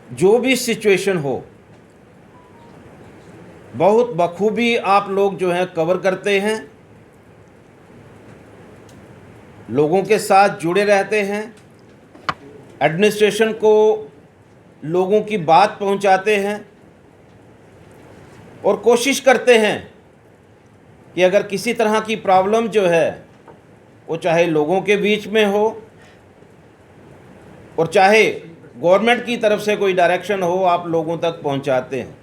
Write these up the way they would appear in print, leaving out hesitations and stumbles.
जो भी सिचुएशन हो, बहुत बखूबी आप लोग जो हैं कवर करते हैं, लोगों के साथ जुड़े रहते हैं, एडमिनिस्ट्रेशन को लोगों की बात पहुंचाते हैं और कोशिश करते हैं कि अगर किसी तरह की प्रॉब्लम जो है वो चाहे लोगों के बीच में हो और चाहे गवर्नमेंट की तरफ से कोई डायरेक्शन हो, आप लोगों तक पहुंचाते हैं।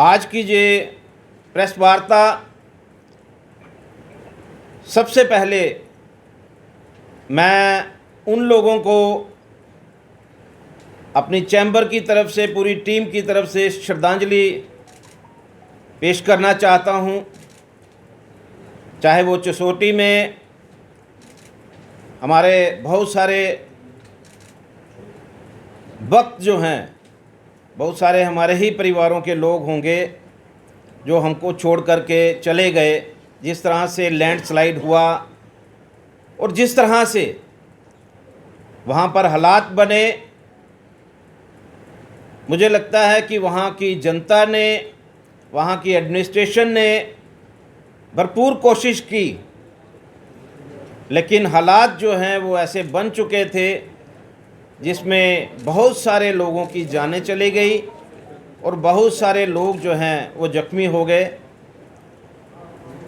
आज की ये प्रेस वार्ता सबसे पहले मैं उन लोगों को अपनी चैम्बर की तरफ से, पूरी टीम की तरफ से श्रद्धांजलि पेश करना चाहता हूं, चाहे वो चसोटी में हमारे बहुत सारे वक्त जो हैं, बहुत सारे हमारे ही परिवारों के लोग होंगे जो हमको छोड़ करके चले गए, जिस तरह से लैंडस्लाइड हुआ और जिस तरह से वहाँ पर हालात बने, मुझे लगता है कि वहाँ की जनता ने, वहाँ की एडमिनिस्ट्रेशन ने भरपूर कोशिश की, लेकिन हालात जो हैं वो ऐसे बन चुके थे जिसमें बहुत सारे लोगों की जानें चली गई और बहुत सारे लोग जो हैं वो ज़ख्मी हो गए।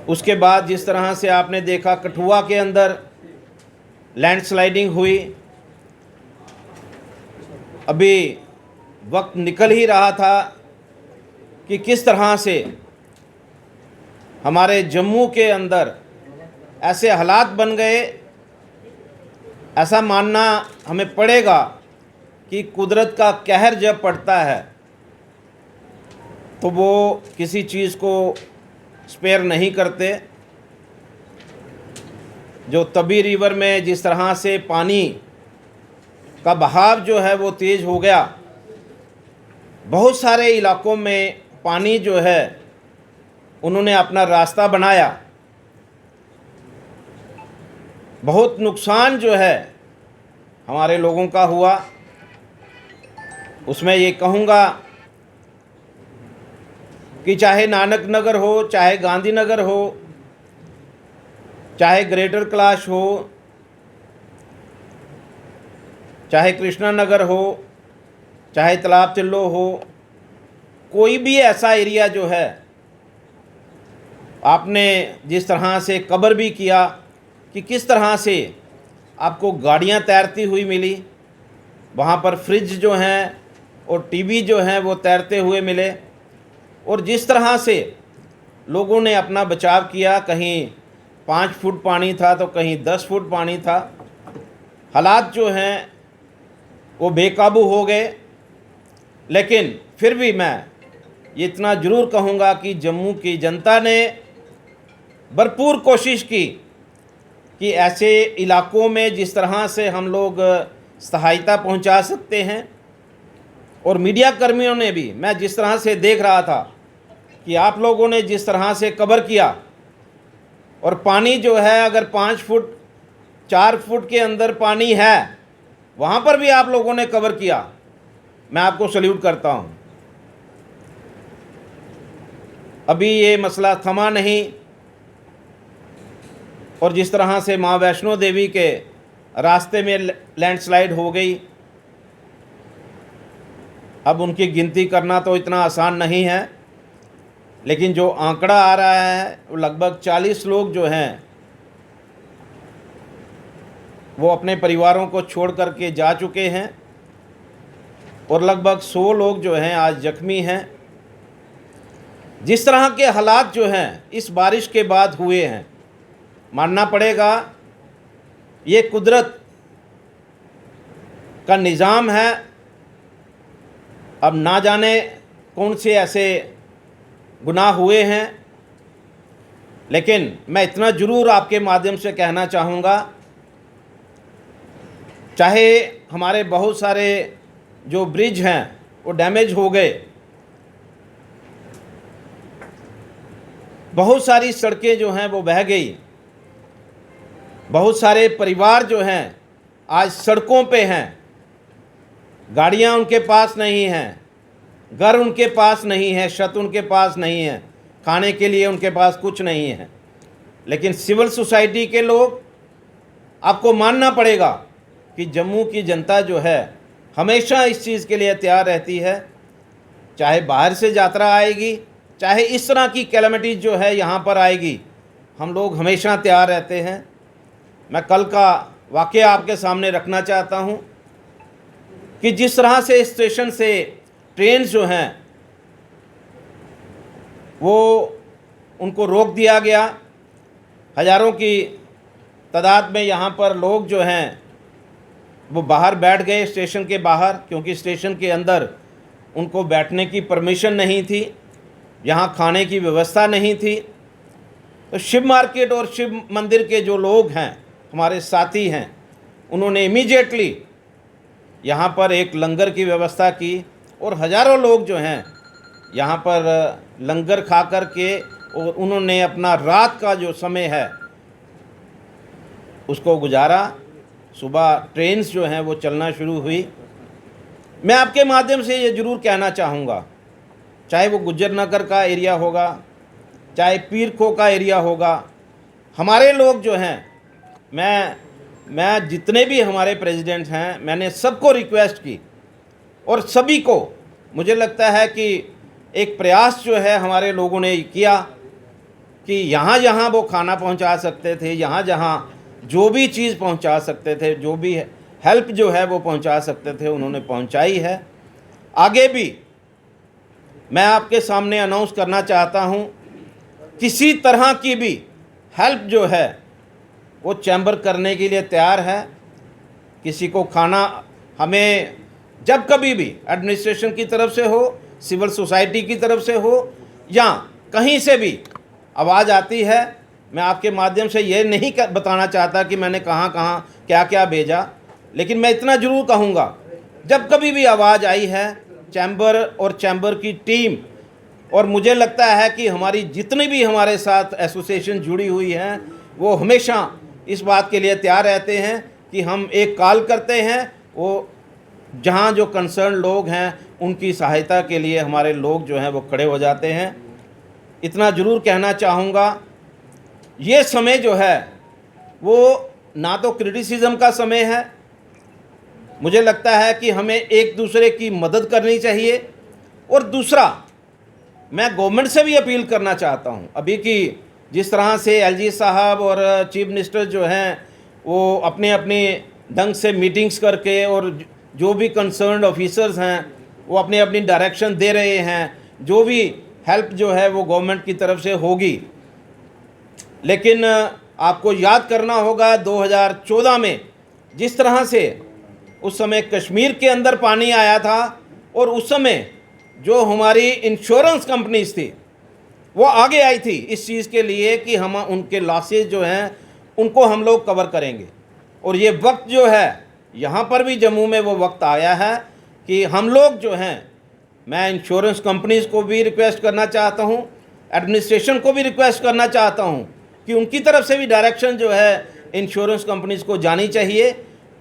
उसके बाद जिस तरह से आपने देखा कठुआ के अंदर लैंडस्लाइडिंग हुई, अभी वक्त निकल ही रहा था कि किस तरह से हमारे जम्मू के अंदर ऐसे हालात बन गए। ऐसा मानना हमें पड़ेगा कि कुदरत का कहर जब पड़ता है तो वो किसी चीज़ को स्पेयर नहीं करते। जो तबी रिवर में जिस तरह से पानी का बहाव जो है वो तेज़ हो गया, बहुत सारे इलाकों में पानी जो है उन्होंने अपना रास्ता बनाया, बहुत नुकसान जो है हमारे लोगों का हुआ। उसमें ये कहूँगा कि चाहे नानक नगर हो, चाहे गांधीनगर हो, चाहे ग्रेटर कैलाश हो, चाहे कृष्णा नगर हो, चाहे तालाब तिल्लो हो, कोई भी ऐसा एरिया जो है, आपने जिस तरह से कवर भी किया कि किस तरह से आपको गाड़ियां तैरती हुई मिली, वहाँ पर फ्रिज जो हैं और टीवी जो हैं वो तैरते हुए मिले, और जिस तरह से लोगों ने अपना बचाव किया, कहीं 5 फुट पानी था तो कहीं 10 फुट पानी था। हालात जो हैं वो बेकाबू हो गए, लेकिन फिर भी मैं ये इतना ज़रूर कहूँगा कि जम्मू की जनता ने भरपूर कोशिश की कि ऐसे इलाकों में जिस तरह से हम लोग सहायता पहुंचा सकते हैं, और मीडिया कर्मियों ने भी, मैं जिस तरह से देख रहा था कि आप लोगों ने जिस तरह से कवर किया, और पानी जो है अगर 5 फुट 4 फुट के अंदर पानी है, वहाँ पर भी आप लोगों ने कवर किया, मैं आपको सल्यूट करता हूँ। अभी ये मसला थमा नहीं, और जिस तरह से माँ वैष्णो देवी के रास्ते में लैंडस्लाइड हो गई, अब उनकी गिनती करना तो इतना आसान नहीं है, लेकिन जो आंकड़ा आ रहा है वो लगभग 40 लोग जो हैं वो अपने परिवारों को छोड़ करके जा चुके हैं, और लगभग 100 लोग जो हैं आज जख्मी हैं। जिस तरह के हालात जो हैं इस बारिश के बाद हुए हैं, मानना पड़ेगा ये कुदरत का निज़ाम है। अब ना जाने कौन से ऐसे गुनाह हुए हैं, लेकिन मैं इतना ज़रूर आपके माध्यम से कहना चाहूँगा, चाहे हमारे बहुत सारे जो ब्रिज हैं वो डैमेज हो गए, बहुत सारी सड़कें जो हैं वो बह गई, बहुत सारे परिवार जो हैं आज सड़कों पे हैं, गाड़ियाँ उनके पास नहीं हैं, घर उनके पास नहीं है, छत उनके पास नहीं है, खाने के लिए उनके पास कुछ नहीं है। लेकिन सिविल सोसाइटी के लोग, आपको मानना पड़ेगा कि जम्मू की जनता जो है हमेशा इस चीज़ के लिए तैयार रहती है, चाहे बाहर से यात्रा आएगी, चाहे इस तरह की कैलेमिटीज जो है यहाँ पर आएगी, हम लोग हमेशा तैयार रहते हैं। मैं कल का वाक़या आपके सामने रखना चाहता हूँ कि जिस तरह से स्टेशन से ट्रेन जो हैं वो उनको रोक दिया गया, हज़ारों की तादाद में यहाँ पर लोग जो हैं वो बाहर बैठ गए स्टेशन के बाहर, क्योंकि स्टेशन के अंदर उनको बैठने की परमिशन नहीं थी, यहाँ खाने की व्यवस्था नहीं थी। तो शिव मार्केट और शिव मंदिर के जो लोग हैं, हमारे साथी हैं, उन्होंने इमीडिएटली यहाँ पर एक लंगर की व्यवस्था की और हज़ारों लोग जो हैं यहाँ पर लंगर खा कर के और उन्होंने अपना रात का जो समय है उसको गुजारा। सुबह ट्रेन्स जो हैं वो चलना शुरू हुई। मैं आपके माध्यम से ये ज़रूर कहना चाहूँगा, चाहे वो गुज्जर नगर का एरिया होगा, चाहे पीर खो का एरिया होगा, हमारे लोग जो हैं, मैं जितने भी हमारे प्रेसिडेंट्स हैं, मैंने सबको रिक्वेस्ट की और सभी को, मुझे लगता है कि एक प्रयास जो है हमारे लोगों ने किया कि यहाँ जहाँ वो खाना पहुँचा सकते थे, यहाँ जहाँ जो भी चीज़ पहुँचा सकते थे, जो भी हेल्प जो है वो पहुँचा सकते थे, उन्होंने पहुँचाई है। आगे भी मैं आपके सामने अनाउंस करना चाहता हूँ, किसी तरह की भी हेल्प जो है वो चैम्बर करने के लिए तैयार है। किसी को खाना, हमें जब कभी भी एडमिनिस्ट्रेशन की तरफ से हो, सिविल सोसाइटी की तरफ से हो या कहीं से भी आवाज़ आती है, मैं आपके माध्यम से ये नहीं बताना चाहता कि मैंने कहाँ कहाँ क्या क्या भेजा, लेकिन मैं इतना ज़रूर कहूँगा, जब कभी भी आवाज़ आई है चैम्बर और चैम्बर की टीम, और मुझे लगता है कि हमारी जितनी भी हमारे साथ एसोसिएशन जुड़ी हुई हैं वो हमेशा इस बात के लिए तैयार रहते हैं कि हम एक कॉल करते हैं, वो जहाँ जो कंसर्न लोग हैं उनकी सहायता के लिए हमारे लोग जो हैं वो खड़े हो जाते हैं। इतना ज़रूर कहना चाहूँगा, ये समय जो है वो ना तो क्रिटिसिज्म का समय है, मुझे लगता है कि हमें एक दूसरे की मदद करनी चाहिए। और दूसरा, मैं गवर्नमेंट से भी अपील करना चाहता हूँ, अभी की जिस तरह से एलजी साहब और चीफ मिनिस्टर जो हैं वो अपने अपने ढंग से मीटिंग्स करके और जो भी कंसर्न्ड ऑफिसर्स हैं वो अपनी अपनी डायरेक्शन दे रहे हैं, जो भी हेल्प जो है वो गवर्नमेंट की तरफ से होगी। लेकिन आपको याद करना होगा 2014 में जिस तरह से उस समय कश्मीर के अंदर पानी आया था, और उस समय जो हमारी इंश्योरेंस कंपनीज थी वो आगे आई थी इस चीज़ के लिए कि हम उनके लॉसेज जो हैं उनको हम लोग कवर करेंगे। और ये वक्त जो है यहाँ पर भी जम्मू में वो वक्त आया है कि हम लोग जो हैं, मैं इंश्योरेंस कंपनीज़ को भी रिक्वेस्ट करना चाहता हूँ, एडमिनिस्ट्रेशन को भी रिक्वेस्ट करना चाहता हूँ कि उनकी तरफ से भी डायरेक्शन जो है इंश्योरेंस कंपनीज़ को जानी चाहिए।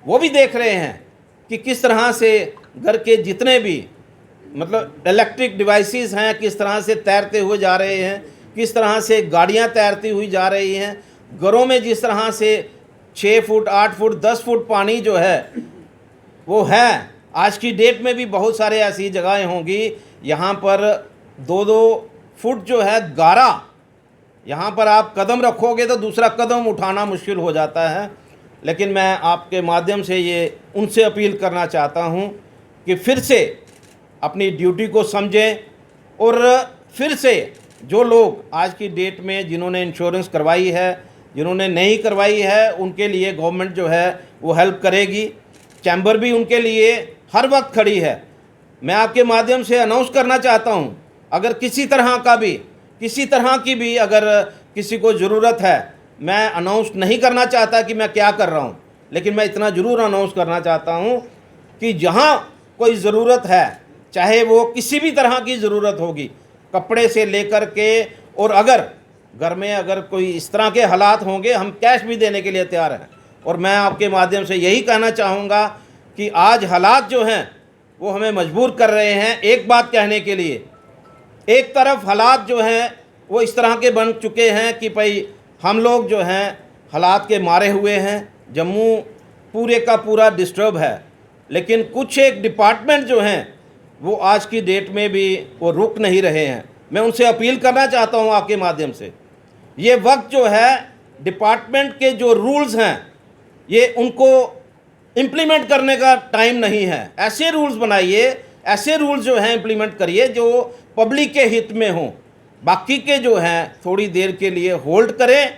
वो भी देख रहे हैं कि किस तरह से घर के जितने भी मतलब इलेक्ट्रिक डिवाइसेस हैं किस तरह से तैरते हुए जा रहे हैं, किस तरह से गाड़ियां तैरती हुई जा रही हैं, घरों में जिस तरह से 6 फुट 8 फुट 10 फुट पानी जो है वो है। आज की डेट में भी बहुत सारे ऐसी जगहें होंगी यहाँ पर 2-2 फुट जो है गारा, यहाँ पर आप कदम रखोगे तो दूसरा कदम उठाना मुश्किल हो जाता है। लेकिन मैं आपके माध्यम से ये उनसे अपील करना चाहता हूँ कि फिर से अपनी ड्यूटी को समझें, और फिर से जो लोग आज की डेट में जिन्होंने इंश्योरेंस करवाई है, जिन्होंने नहीं करवाई है, उनके लिए गवर्नमेंट जो है वो हेल्प करेगी। चैम्बर भी उनके लिए हर वक्त खड़ी है। मैं आपके माध्यम से अनाउंस करना चाहता हूँ, अगर किसी तरह की भी अगर किसी को ज़रूरत है, मैं अनाउंस नहीं करना चाहता कि मैं क्या कर रहा हूँ, लेकिन मैं इतना ज़रूर अनाउंस करना चाहता हूँ कि जहाँ कोई ज़रूरत है, चाहे वो किसी भी तरह की ज़रूरत होगी, कपड़े से लेकर के, और अगर घर में अगर कोई इस तरह के हालात होंगे, हम कैश भी देने के लिए तैयार हैं। और मैं आपके माध्यम से यही कहना चाहूँगा कि आज हालात जो हैं वो हमें मजबूर कर रहे हैं एक बात कहने के लिए। एक तरफ हालात जो हैं वो इस तरह के बन चुके हैं कि भाई हम लोग जो हैं हालात के मारे हुए हैं, जम्मू पूरे का पूरा डिस्टर्ब है, लेकिन कुछ एक डिपार्टमेंट जो हैं वो आज की डेट में भी वो रुक नहीं रहे हैं। मैं उनसे अपील करना चाहता हूँ आपके माध्यम से, ये वक्त जो है डिपार्टमेंट के जो रूल्स हैं ये उनको इम्प्लीमेंट करने का टाइम नहीं है। ऐसे रूल्स बनाइए, ऐसे रूल्स जो हैं इम्प्लीमेंट करिए जो पब्लिक के हित में हों। बाकी के जो हैं थोड़ी देर के लिए होल्ड करें।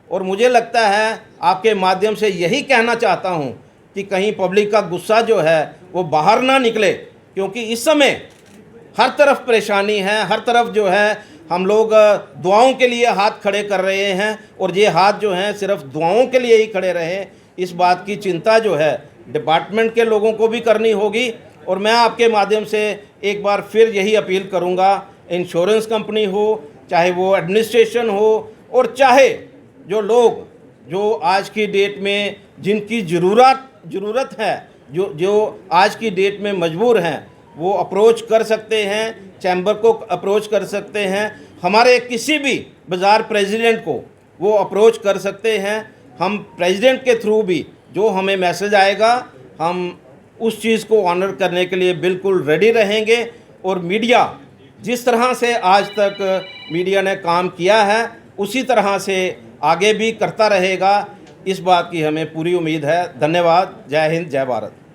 और मुझे लगता है आपके माध्यम से यही कहना चाहता हूं कि कहीं पब्लिक का गुस्सा जो है वो बाहर ना निकले, क्योंकि इस समय हर तरफ परेशानी है, हर तरफ जो है हम लोग दुआओं के लिए हाथ खड़े कर रहे हैं, और ये हाथ जो हैं सिर्फ दुआओं के लिए ही खड़े रहे, इस बात की चिंता जो है डिपार्टमेंट के लोगों को भी करनी होगी। और मैं आपके माध्यम से एक बार फिर यही अपील करूंगा, इंश्योरेंस कंपनी हो, चाहे वो एडमिनिस्ट्रेशन हो, और चाहे जो लोग जो आज की डेट में जिनकी ज़रूरत है, जो आज की डेट में मजबूर हैं, वो अप्रोच कर सकते हैं, चैम्बर को अप्रोच कर सकते हैं, हमारे किसी भी बाज़ार प्रेसिडेंट को वो अप्रोच कर सकते हैं। हम प्रेसिडेंट के थ्रू भी जो हमें मैसेज आएगा हम उस चीज़ को ऑनर करने के लिए बिल्कुल रेडी रहेंगे। और मीडिया जिस तरह से आज तक मीडिया ने काम किया है उसी तरह से आगे भी करता रहेगा, इस बात की हमें पूरी उम्मीद है। धन्यवाद। जय हिंद, जय भारत।